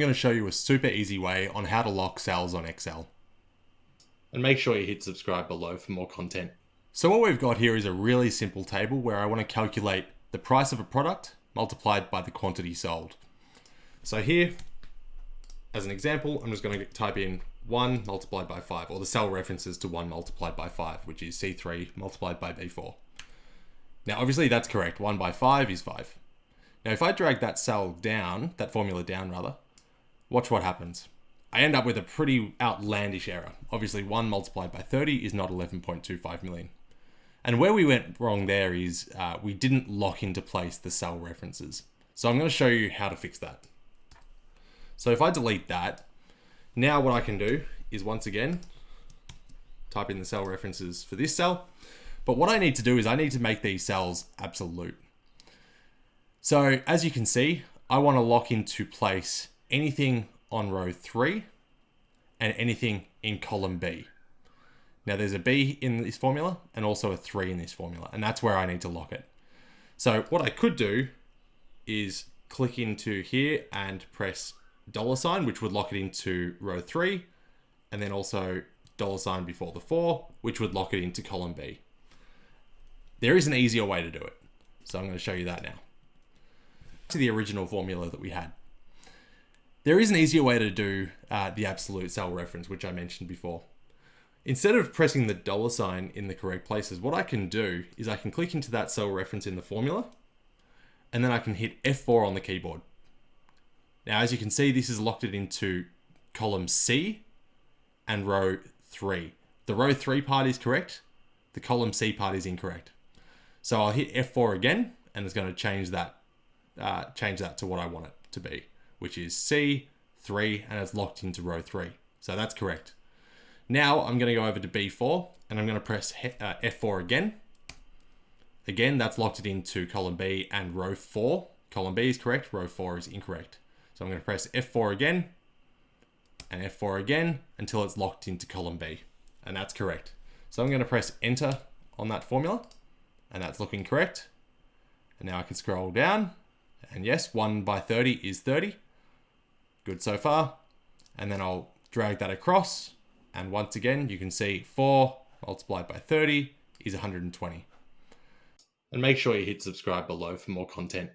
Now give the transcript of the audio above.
I'm going to show you a super easy way on how to lock cells on Excel. And make sure you hit subscribe below for more content. So what we've got here is a really simple table where I want to calculate the price of a product multiplied by the quantity sold. So here, as an example, I'm just going to type in 1 multiplied by 5, or the cell references to 1 multiplied by 5, which is C3 multiplied by B4. Now obviously that's correct, 1 by 5 is 5. Now if I drag that cell down, that formula down rather, watch what happens. I end up with a pretty outlandish error. Obviously 1 multiplied by 30 is not 11.25 million. And where we went wrong there is we didn't lock into place the cell references. So I'm going to show you how to fix that. So if I delete that, now what I can do is once again, type in the cell references for this cell. But what I need to do is I need to make these cells absolute. So as you can see, I want to lock into place anything on row 3 and anything in column B. Now there's a B in this formula and also a 3 in this formula, and that's where I need to lock it. So what I could do is click into here and press $, which would lock it into row 3, and then also $sign before the 4, which would lock it into column B. There is an easier way to do it, so I'm going to show you that now. To the original formula that we had. There is an easier way to do the absolute cell reference, which I mentioned before. Instead of pressing the $sign in the correct places, what I can do is I can click into that cell reference in the formula, and then I can hit F4 on the keyboard. Now, as you can see, this has locked it into column C and row 3. The row 3 part is correct. The column C part is incorrect. So I'll hit F4 again, and it's going to change that to what I want it to be, which is C3, and it's locked into row 3. So that's correct. Now I'm going to go over to B4, and I'm going to press F4 again. Again, that's locked it into column B and row 4. Column B is correct, row 4 is incorrect. So I'm going to press F4 again, and F4 again, until it's locked into column B, and that's correct. So I'm going to press enter on that formula, and that's looking correct. And now I can scroll down, and yes, 1 by 30 is 30. Good so far. And then I'll drag that across, and once again, you can see 4 multiplied by 30 is 120. And make sure you hit subscribe below for more content.